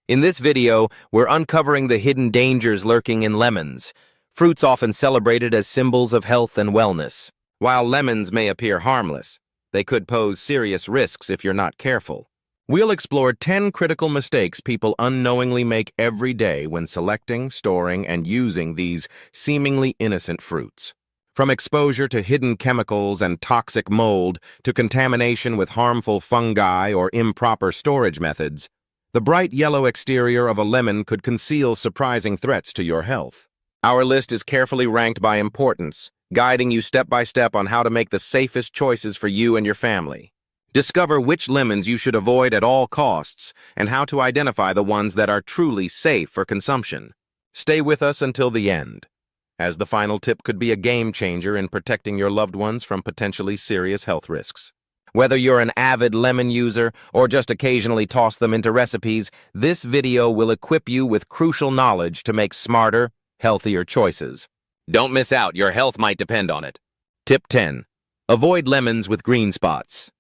In this video, we're uncovering the hidden dangers lurking in lemons, fruits often celebrated as symbols of health and wellness. While lemons may appear harmless, they could pose serious risks if you're not careful. We'll explore 10 critical mistakes people unknowingly make every day when selecting, storing, and using these seemingly innocent fruits. From exposure to hidden chemicals and toxic mold to contamination with harmful fungi or improper storage methods, the bright yellow exterior of a lemon could conceal surprising threats to your health. Our list is carefully ranked by importance, guiding you step by step on how to make the safest choices for you and your family. Discover which lemons you should avoid at all costs and how to identify the ones that are truly safe for consumption. Stay with us until the end, as the final tip could be a game changer in protecting your loved ones from potentially serious health risks. Whether you're an avid lemon user or just occasionally toss them into recipes, this video will equip you with crucial knowledge to make smarter, healthier choices. Don't miss out, your health might depend on it. Tip 10. Avoid lemons with green spots.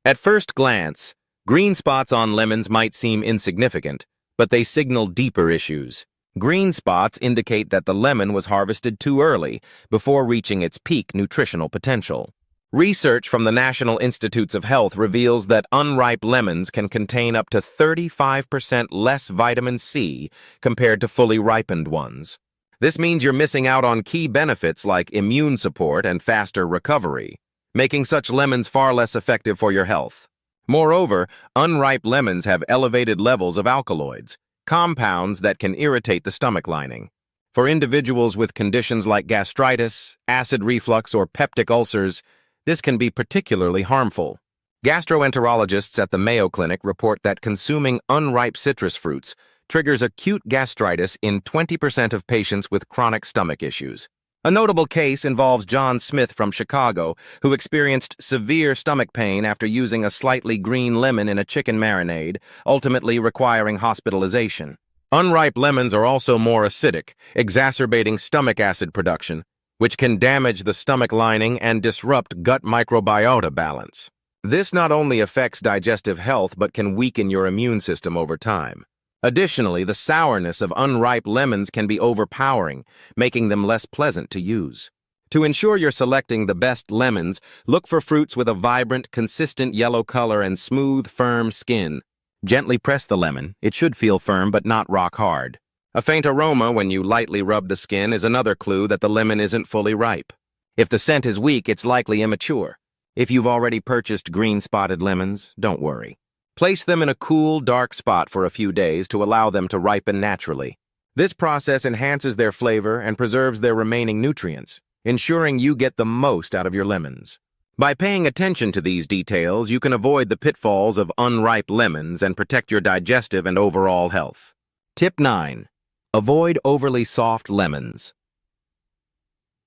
At first glance, green spots on lemons might seem insignificant, but they signal deeper issues. Green spots indicate that the lemon was harvested too early, before reaching its peak nutritional potential. Research from the National Institutes of Health reveals that unripe lemons can contain up to 35% less vitamin C compared to fully ripened ones. This means you're missing out on key benefits like immune support and faster recovery, making such lemons far less effective for your health. Moreover, unripe lemons have elevated levels of alkaloids, compounds that can irritate the stomach lining. For individuals with conditions like gastritis, acid reflux, or peptic ulcers, this can be particularly harmful. Gastroenterologists at the Mayo Clinic report that consuming unripe citrus fruits triggers acute gastritis in 20% of patients with chronic stomach issues. A notable case involves John Smith from Chicago, who experienced severe stomach pain after using a slightly green lemon in a chicken marinade, ultimately requiring hospitalization. Unripe lemons are also more acidic, exacerbating stomach acid production, which can damage the stomach lining and disrupt gut microbiota balance. This not only affects digestive health but can weaken your immune system over time. Additionally, the sourness of unripe lemons can be overpowering, making them less pleasant to use. To ensure you're selecting the best lemons, look for fruits with a vibrant, consistent yellow color and smooth, firm skin. Gently press the lemon. It should feel firm but not rock hard. A faint aroma when you lightly rub the skin is another clue that the lemon isn't fully ripe. If the scent is weak, it's likely immature. If you've already purchased green-spotted lemons, don't worry. Place them in a cool, dark spot for a few days to allow them to ripen naturally. This process enhances their flavor and preserves their remaining nutrients, ensuring you get the most out of your lemons. By paying attention to these details, you can avoid the pitfalls of unripe lemons and protect your digestive and overall health. Tip 9. Avoid overly soft lemons.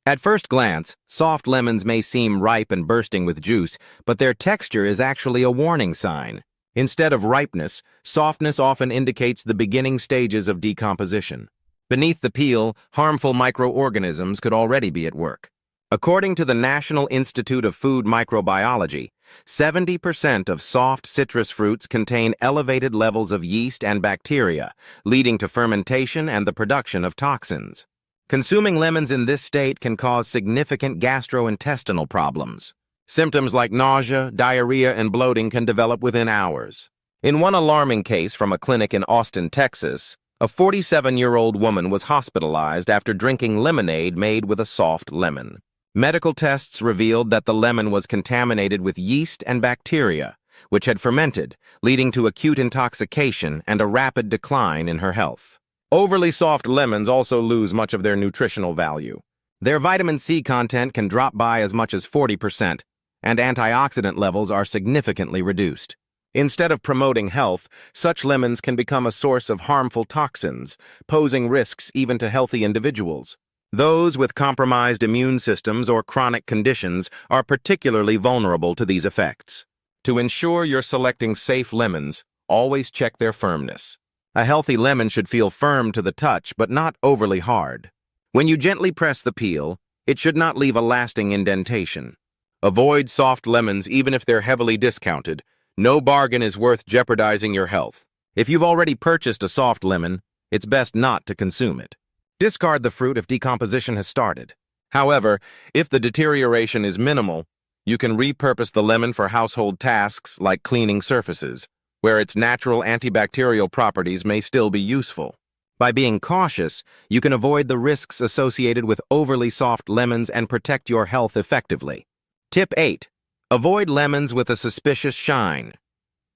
At first glance, soft lemons may seem ripe and bursting with juice, but their texture is actually a warning sign. Instead of ripeness, softness often indicates the beginning stages of decomposition. Beneath the peel, harmful microorganisms could already be at work. According to the National Institute of Food Microbiology, 70% of soft citrus fruits contain elevated levels of yeast and bacteria, leading to fermentation and the production of toxins. Consuming lemons in this state can cause significant gastrointestinal problems. Symptoms like nausea, diarrhea, and bloating can develop within hours. In one alarming case from a clinic in Austin, Texas, a 47-year-old woman was hospitalized after drinking lemonade made with a soft lemon. Medical tests revealed that the lemon was contaminated with yeast and bacteria, which had fermented, leading to acute intoxication and a rapid decline in her health. Overly soft lemons also lose much of their nutritional value. Their vitamin C content can drop by as much as 40%, and antioxidant levels are significantly reduced. Instead of promoting health, such lemons can become a source of harmful toxins, posing risks even to healthy individuals. Those with compromised immune systems or chronic conditions are particularly vulnerable to these effects. To ensure you're selecting safe lemons, always check their firmness. A healthy lemon should feel firm to the touch but not overly hard. When you gently press the peel, it should not leave a lasting indentation. Avoid soft lemons even if they're heavily discounted. No bargain is worth jeopardizing your health. If you've already purchased a soft lemon, it's best not to consume it. Discard the fruit if decomposition has started. However, if the deterioration is minimal, you can repurpose the lemon for household tasks like cleaning surfaces, where its natural antibacterial properties may still be useful. By being cautious, you can avoid the risks associated with overly soft lemons and protect your health effectively. Tip 8. Avoid lemons with a suspicious shine.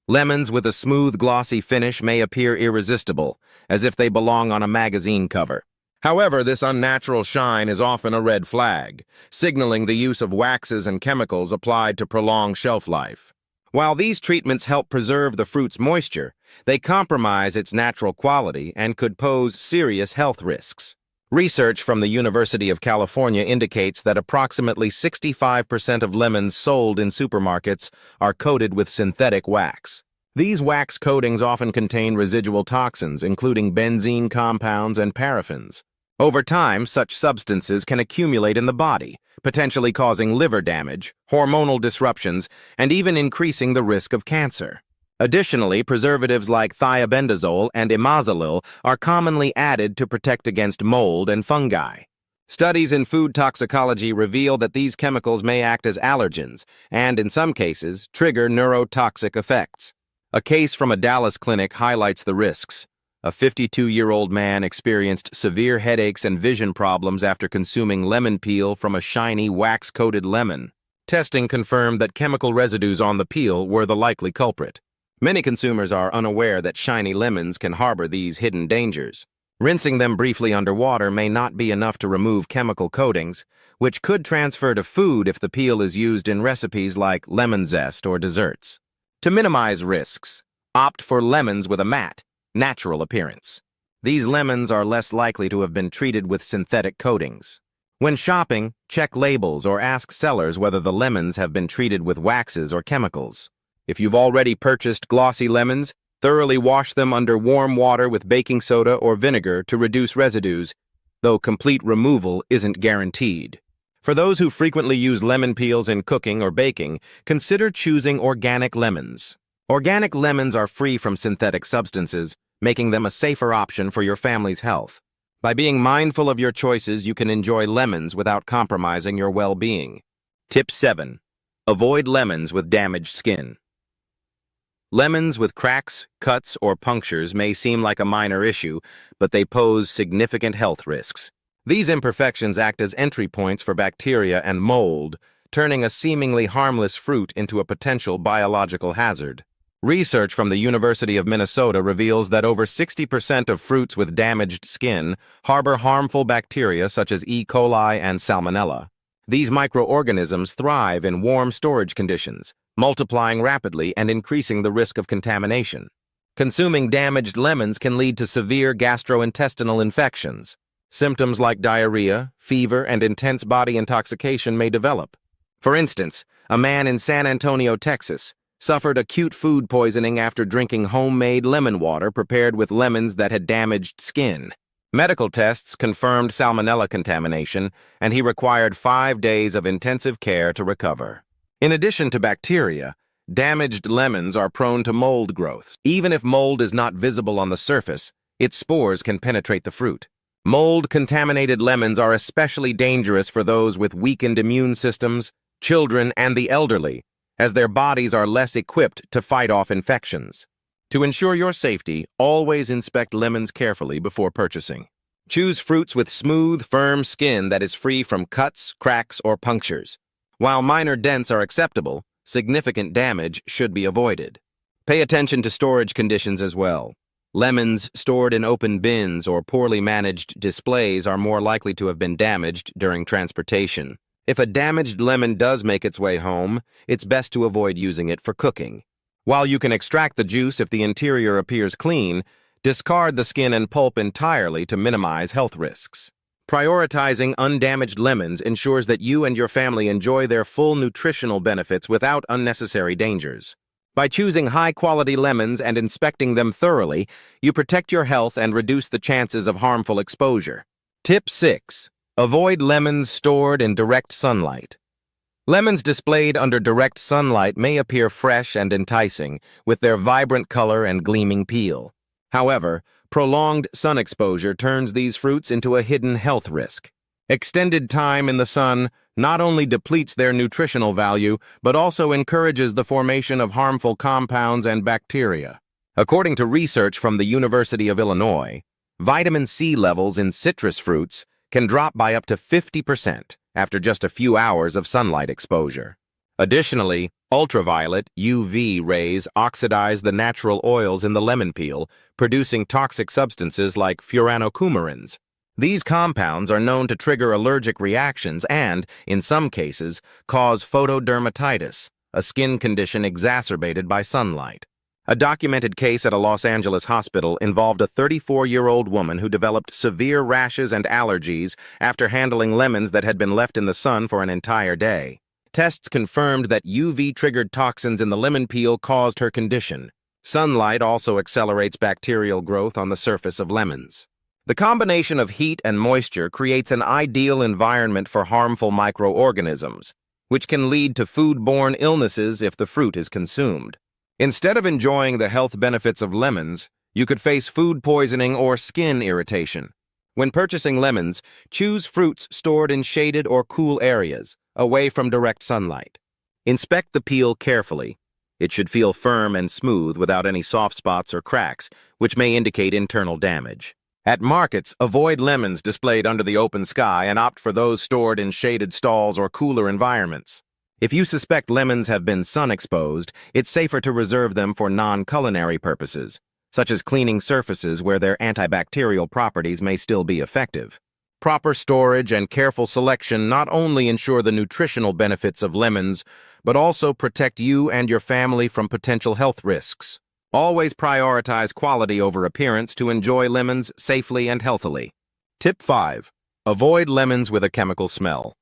Lemons with a smooth, glossy finish may appear irresistible, as if they belong on a magazine cover. However, this unnatural shine is often a red flag, signaling the use of waxes and chemicals applied to prolong shelf life. While these treatments help preserve the fruit's moisture, they compromise its natural quality and could pose serious health risks. Research from the University of California indicates that approximately 65% of lemons sold in supermarkets are coated with synthetic wax. These wax coatings often contain residual toxins, including benzene compounds and paraffins. Over time, such substances can accumulate in the body, potentially causing liver damage, hormonal disruptions, and even increasing the risk of cancer. Additionally, preservatives like thiabendazole and imazalil are commonly added to protect against mold and fungi. Studies in food toxicology reveal that these chemicals may act as allergens and, in some cases, trigger neurotoxic effects. A case from a Dallas clinic highlights the risks. A 52-year-old man experienced severe headaches and vision problems after consuming lemon peel from a shiny, wax-coated lemon. Testing confirmed that chemical residues on the peel were the likely culprit. Many consumers are unaware that shiny lemons can harbor these hidden dangers. Rinsing them briefly underwater may not be enough to remove chemical coatings, which could transfer to food if the peel is used in recipes like lemon zest or desserts. To minimize risks, opt for lemons with a matte, natural appearance. These lemons are less likely to have been treated with synthetic coatings. When shopping, check labels or ask sellers whether the lemons have been treated with waxes or chemicals. If you've already purchased glossy lemons, thoroughly wash them under warm water with baking soda or vinegar to reduce residues, though complete removal isn't guaranteed. For those who frequently use lemon peels in cooking or baking, consider choosing organic lemons. Organic lemons are free from synthetic substances, making them a safer option for your family's health. By being mindful of your choices, you can enjoy lemons without compromising your well-being. Tip 7. Avoid lemons with damaged skin. Lemons with cracks, cuts, or punctures may seem like a minor issue, but they pose significant health risks. These imperfections act as entry points for bacteria and mold, turning a seemingly harmless fruit into a potential biological hazard. Research from the University of Minnesota reveals that over 60% of fruits with damaged skin harbor harmful bacteria such as E. coli and Salmonella. These microorganisms thrive in warm storage conditions, multiplying rapidly and increasing the risk of contamination. Consuming damaged lemons can lead to severe gastrointestinal infections. Symptoms like diarrhea, fever, and intense body intoxication may develop. For instance, a man in San Antonio, Texas, suffered acute food poisoning after drinking homemade lemon water prepared with lemons that had damaged skin. Medical tests confirmed salmonella contamination, and he required 5 days of intensive care to recover. In addition to bacteria, damaged lemons are prone to mold growths. Even if mold is not visible on the surface, its spores can penetrate the fruit. Mold-contaminated lemons are especially dangerous for those with weakened immune systems, children, and the elderly, as their bodies are less equipped to fight off infections. To ensure your safety, always inspect lemons carefully before purchasing. Choose fruits with smooth, firm skin that is free from cuts, cracks, or punctures. While minor dents are acceptable, significant damage should be avoided. Pay attention to storage conditions as well. Lemons stored in open bins or poorly managed displays are more likely to have been damaged during transportation. If a damaged lemon does make its way home, it's best to avoid using it for cooking. While you can extract the juice if the interior appears clean, discard the skin and pulp entirely to minimize health risks. Prioritizing undamaged lemons ensures that you and your family enjoy their full nutritional benefits without unnecessary dangers. By choosing high-quality lemons and inspecting them thoroughly, you protect your health and reduce the chances of harmful exposure. Tip 6. Avoid lemons stored in direct sunlight. Lemons displayed under direct sunlight may appear fresh and enticing, with their vibrant color and gleaming peel. However, prolonged sun exposure turns these fruits into a hidden health risk. Extended time in the sun not only depletes their nutritional value, but also encourages the formation of harmful compounds and bacteria. According to research from the University of Illinois, vitamin C levels in citrus fruits can drop by up to 50% after just a few hours of sunlight exposure. Additionally, ultraviolet (UV) rays oxidize the natural oils in the lemon peel, producing toxic substances like furanocoumarins. These compounds are known to trigger allergic reactions and, in some cases, cause photodermatitis, a skin condition exacerbated by sunlight. A documented case at a Los Angeles hospital involved a 34-year-old woman who developed severe rashes and allergies after handling lemons that had been left in the sun for an entire day. Tests confirmed that UV-triggered toxins in the lemon peel caused her condition. Sunlight also accelerates bacterial growth on the surface of lemons. The combination of heat and moisture creates an ideal environment for harmful microorganisms, which can lead to foodborne illnesses if the fruit is consumed. Instead of enjoying the health benefits of lemons, you could face food poisoning or skin irritation. When purchasing lemons, choose fruits stored in shaded or cool areas, away from direct sunlight. Inspect the peel carefully. It should feel firm and smooth without any soft spots or cracks, which may indicate internal damage. At markets, avoid lemons displayed under the open sky and opt for those stored in shaded stalls or cooler environments. If you suspect lemons have been sun-exposed, it's safer to reserve them for non-culinary purposes, such as cleaning surfaces where their antibacterial properties may still be effective. Proper storage and careful selection not only ensure the nutritional benefits of lemons, but also protect you and your family from potential health risks. Always prioritize quality over appearance to enjoy lemons safely and healthily. Tip 5. Avoid lemons with a chemical smell.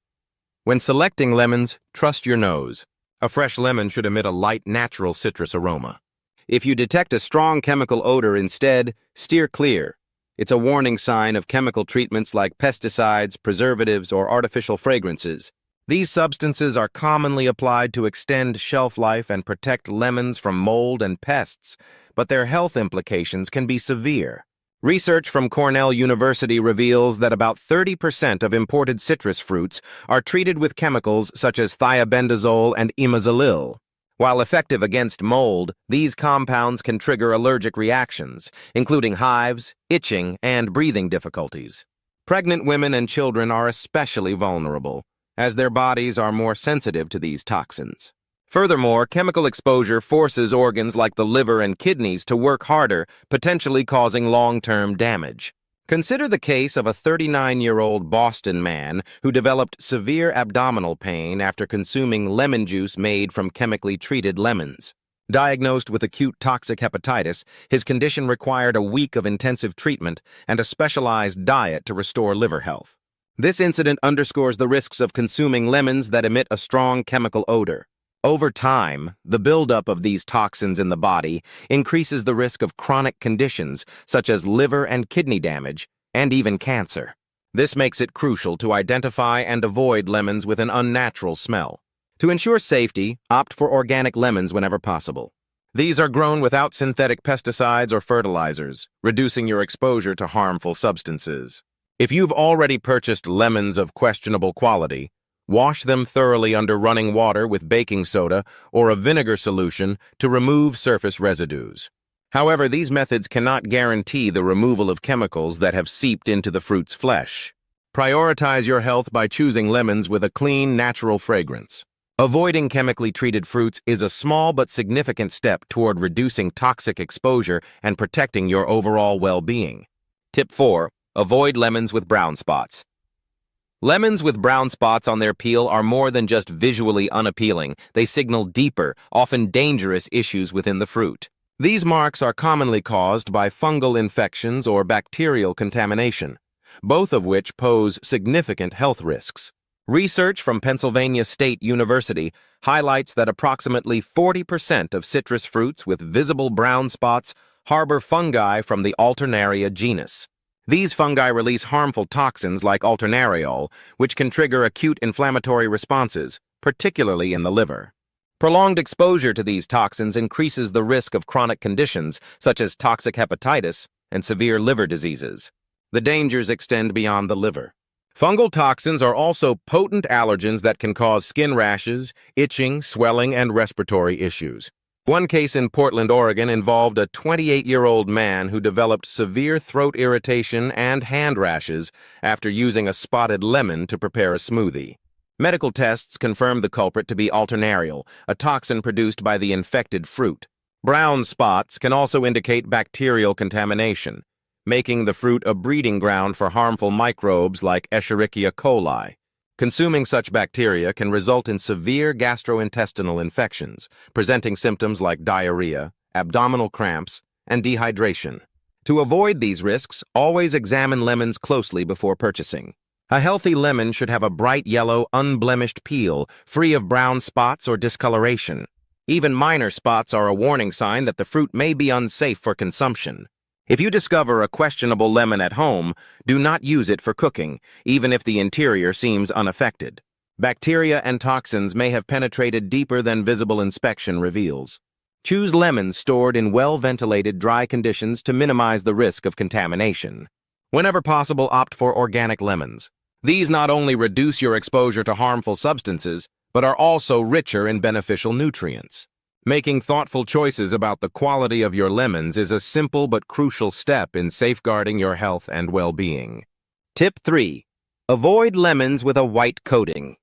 When selecting lemons, trust your nose. A fresh lemon should emit a light, natural citrus aroma. If you detect a strong chemical odor instead, steer clear. It's a warning sign of chemical treatments like pesticides, preservatives, or artificial fragrances. These substances are commonly applied to extend shelf life and protect lemons from mold and pests, but their health implications can be severe. Research from Cornell University reveals that about 30% of imported citrus fruits are treated with chemicals such as thiabendazole and imazalil. While effective against mold, these compounds can trigger allergic reactions, including hives, itching, and breathing difficulties. Pregnant women and children are especially vulnerable, as their bodies are more sensitive to these toxins. Furthermore, chemical exposure forces organs like the liver and kidneys to work harder, potentially causing long-term damage. Consider the case of a 39-year-old Boston man who developed severe abdominal pain after consuming lemon juice made from chemically treated lemons. Diagnosed with acute toxic hepatitis, his condition required a week of intensive treatment and a specialized diet to restore liver health. This incident underscores the risks of consuming lemons that emit a strong chemical odor. Over time, the buildup of these toxins in the body increases the risk of chronic conditions such as liver and kidney damage, and even cancer. This makes it crucial to identify and avoid lemons with an unnatural smell. To ensure safety, opt for organic lemons whenever possible. These are grown without synthetic pesticides or fertilizers, reducing your exposure to harmful substances. If you've already purchased lemons of questionable quality, wash them thoroughly under running water with baking soda or a vinegar solution to remove surface residues. However, these methods cannot guarantee the removal of chemicals that have seeped into the fruit's flesh. Prioritize your health by choosing lemons with a clean, natural fragrance. Avoiding chemically treated fruits is a small but significant step toward reducing toxic exposure and protecting your overall well-being. Tip 4. Avoid lemons with brown spots. Lemons with brown spots on their peel are more than just visually unappealing. They signal deeper, often dangerous issues within the fruit. These marks are commonly caused by fungal infections or bacterial contamination, both of which pose significant health risks. Research from Pennsylvania State University highlights that approximately 40% of citrus fruits with visible brown spots harbor fungi from the Alternaria genus. These fungi release harmful toxins like alternariol, which can trigger acute inflammatory responses, particularly in the liver. Prolonged exposure to these toxins increases the risk of chronic conditions such as toxic hepatitis and severe liver diseases. The dangers extend beyond the liver. Fungal toxins are also potent allergens that can cause skin rashes, itching, swelling, and respiratory issues. One case in Portland, Oregon involved a 28-year-old man who developed severe throat irritation and hand rashes after using a spotted lemon to prepare a smoothie. Medical tests confirmed the culprit to be alternarial, a toxin produced by the infected fruit. Brown spots can also indicate bacterial contamination, making the fruit a breeding ground for harmful microbes like Escherichia coli. Consuming such bacteria can result in severe gastrointestinal infections, presenting symptoms like diarrhea, abdominal cramps, and dehydration. To avoid these risks, always examine lemons closely before purchasing. A healthy lemon should have a bright yellow, unblemished peel, free of brown spots or discoloration. Even minor spots are a warning sign that the fruit may be unsafe for consumption. If you discover a questionable lemon at home, do not use it for cooking, even if the interior seems unaffected. Bacteria and toxins may have penetrated deeper than visible inspection reveals. Choose lemons stored in well-ventilated, dry conditions to minimize the risk of contamination. Whenever possible, opt for organic lemons. These not only reduce your exposure to harmful substances, but are also richer in beneficial nutrients. Making thoughtful choices about the quality of your lemons is a simple but crucial step in safeguarding your health and well-being. Tip 3. Avoid lemons with a white coating.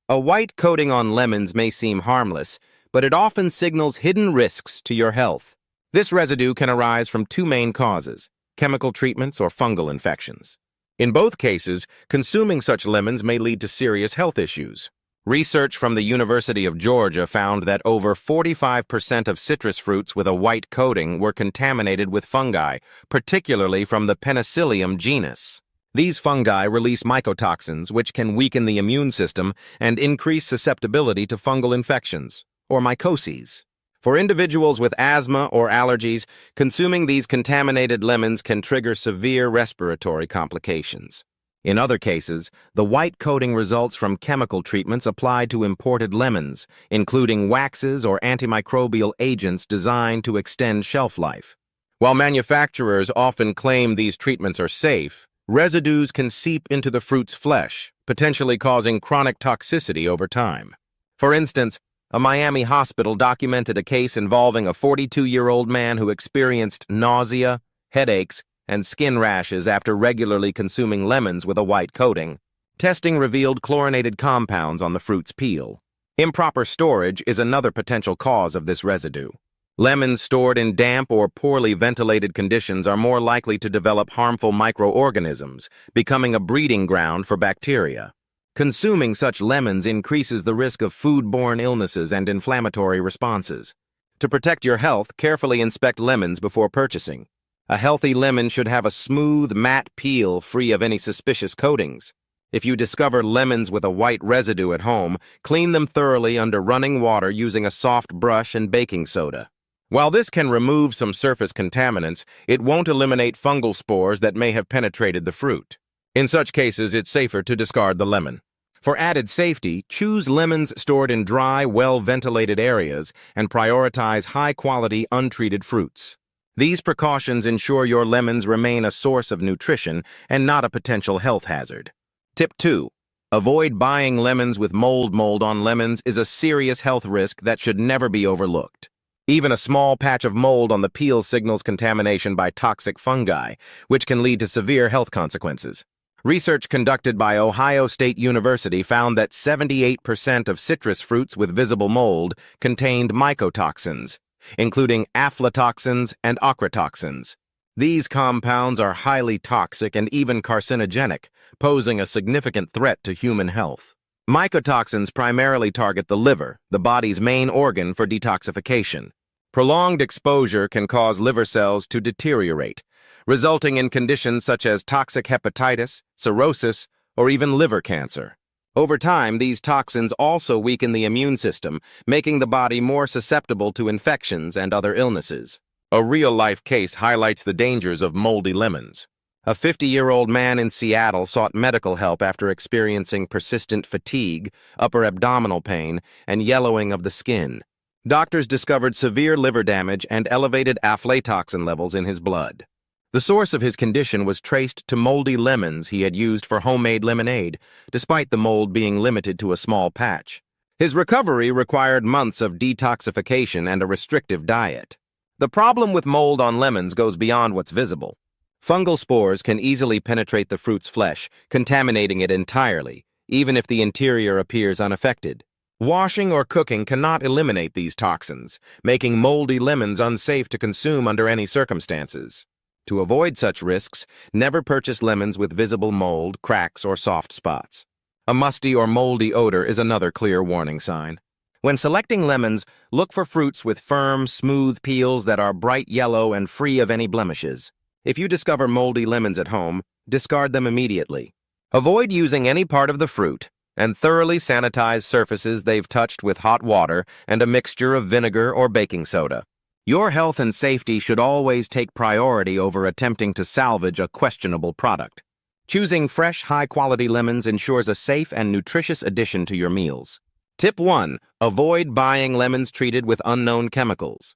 A white coating on lemons may seem harmless, but it often signals hidden risks to your health. This residue can arise from two main causes: chemical treatments or fungal infections. In both cases, consuming such lemons may lead to serious health issues. Research from the University of Georgia found that over 45% of citrus fruits with a white coating were contaminated with fungi, particularly from the Penicillium genus. These fungi release mycotoxins, which can weaken the immune system and increase susceptibility to fungal infections, or mycoses. For individuals with asthma or allergies, consuming these contaminated lemons can trigger severe respiratory complications. In other cases, the white coating results from chemical treatments applied to imported lemons, including waxes or antimicrobial agents designed to extend shelf life. While manufacturers often claim these treatments are safe, residues can seep into the fruit's flesh, potentially causing chronic toxicity over time. For instance, a Miami hospital documented a case involving a 42-year-old man who experienced nausea, headaches, and skin rashes after regularly consuming lemons with a white coating. Testing revealed chlorinated compounds on the fruit's peel. Improper storage is another potential cause of this residue. Lemons stored in damp or poorly ventilated conditions are more likely to develop harmful microorganisms, becoming a breeding ground for bacteria. Consuming such lemons increases the risk of foodborne illnesses and inflammatory responses. To protect your health, carefully inspect lemons before purchasing. A healthy lemon should have a smooth, matte peel free of any suspicious coatings. If you discover lemons with a white residue at home, clean them thoroughly under running water using a soft brush and baking soda. While this can remove some surface contaminants, it won't eliminate fungal spores that may have penetrated the fruit. In such cases, it's safer to discard the lemon. For added safety, choose lemons stored in dry, well-ventilated areas and prioritize high-quality, untreated fruits. These precautions ensure your lemons remain a source of nutrition and not a potential health hazard. Tip 2. Avoid buying lemons with mold. Mold on lemons is a serious health risk that should never be overlooked. Even a small patch of mold on the peel signals contamination by toxic fungi, which can lead to severe health consequences. Research conducted by Ohio State University found that 78% of citrus fruits with visible mold contained mycotoxins, including aflatoxins and ochratoxins. These compounds are highly toxic and even carcinogenic, posing a significant threat to human health. Mycotoxins primarily target the liver, the body's main organ for detoxification. Prolonged exposure can cause liver cells to deteriorate, resulting in conditions such as toxic hepatitis, cirrhosis, or even liver cancer. Over time, these toxins also weaken the immune system, making the body more susceptible to infections and other illnesses. A real-life case highlights the dangers of moldy lemons. A 50-year-old man in Seattle sought medical help after experiencing persistent fatigue, upper abdominal pain, and yellowing of the skin. Doctors discovered severe liver damage and elevated aflatoxin levels in his blood. The source of his condition was traced to moldy lemons he had used for homemade lemonade, despite the mold being limited to a small patch. His recovery required months of detoxification and a restrictive diet. The problem with mold on lemons goes beyond what's visible. Fungal spores can easily penetrate the fruit's flesh, contaminating it entirely, even if the interior appears unaffected. Washing or cooking cannot eliminate these toxins, making moldy lemons unsafe to consume under any circumstances. To avoid such risks, never purchase lemons with visible mold, cracks, or soft spots. A musty or moldy odor is another clear warning sign. When selecting lemons, look for fruits with firm, smooth peels that are bright yellow and free of any blemishes. If you discover moldy lemons at home, discard them immediately. Avoid using any part of the fruit, and thoroughly sanitize surfaces they've touched with hot water and a mixture of vinegar or baking soda. Your health and safety should always take priority over attempting to salvage a questionable product. Choosing fresh, high-quality lemons ensures a safe and nutritious addition to your meals. Tip 1. Avoid buying lemons treated with unknown chemicals.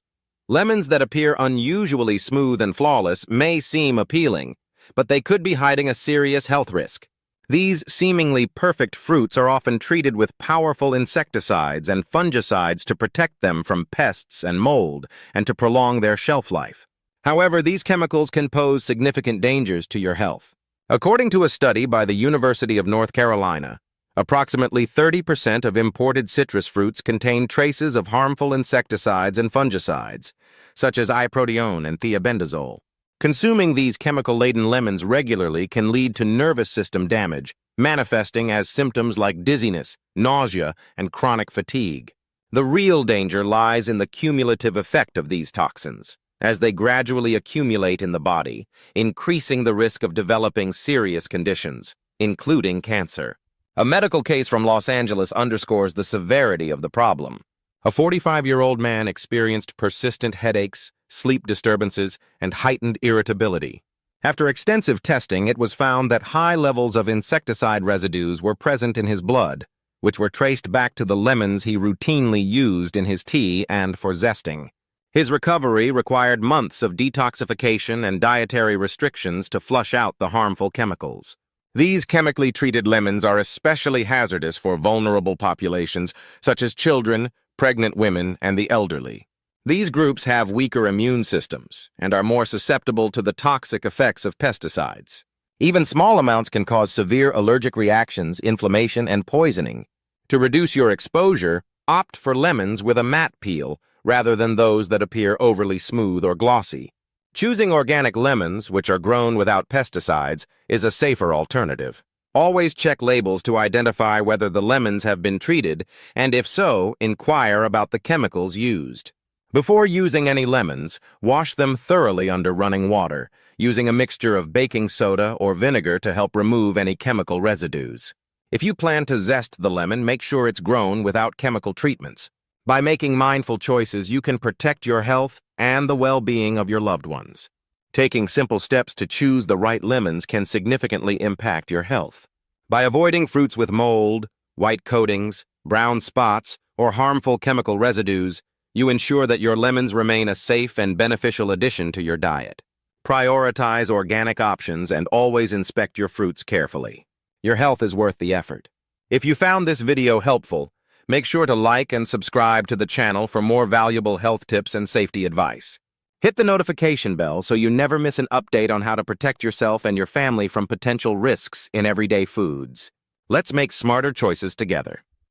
Lemons that appear unusually smooth and flawless may seem appealing, but they could be hiding a serious health risk. These seemingly perfect fruits are often treated with powerful insecticides and fungicides to protect them from pests and mold and to prolong their shelf life. However, these chemicals can pose significant dangers to your health. According to a study by the University of North Carolina, approximately 30% of imported citrus fruits contain traces of harmful insecticides and fungicides, such as iproteone and thiabendazole. Consuming these chemical-laden lemons regularly can lead to nervous system damage, manifesting as symptoms like dizziness, nausea, and chronic fatigue. The real danger lies in the cumulative effect of these toxins, as they gradually accumulate in the body, increasing the risk of developing serious conditions, including cancer. A medical case from Los Angeles underscores the severity of the problem. A 45-year-old man experienced persistent headaches, sleep disturbances, and heightened irritability. After extensive testing, it was found that high levels of insecticide residues were present in his blood, which were traced back to the lemons he routinely used in his tea and for zesting. His recovery required months of detoxification and dietary restrictions to flush out the harmful chemicals. These chemically treated lemons are especially hazardous for vulnerable populations, such as children, pregnant women, and the elderly. These groups have weaker immune systems and are more susceptible to the toxic effects of pesticides. Even small amounts can cause severe allergic reactions, inflammation, and poisoning. To reduce your exposure, opt for lemons with a matte peel rather than those that appear overly smooth or glossy. Choosing organic lemons, which are grown without pesticides, is a safer alternative. Always check labels to identify whether the lemons have been treated, and if so, inquire about the chemicals used. Before using any lemons, wash them thoroughly under running water, using a mixture of baking soda or vinegar to help remove any chemical residues. If you plan to zest the lemon, make sure it's grown without chemical treatments. By making mindful choices, you can protect your health and the well-being of your loved ones. Taking simple steps to choose the right lemons can significantly impact your health. By avoiding fruits with mold, white coatings, brown spots, or harmful chemical residues, you ensure that your lemons remain a safe and beneficial addition to your diet. Prioritize organic options and always inspect your fruits carefully. Your health is worth the effort. If you found this video helpful, make sure to like and subscribe to the channel for more valuable health tips and safety advice. Hit the notification bell so you never miss an update on how to protect yourself and your family from potential risks in everyday foods. Let's make smarter choices together.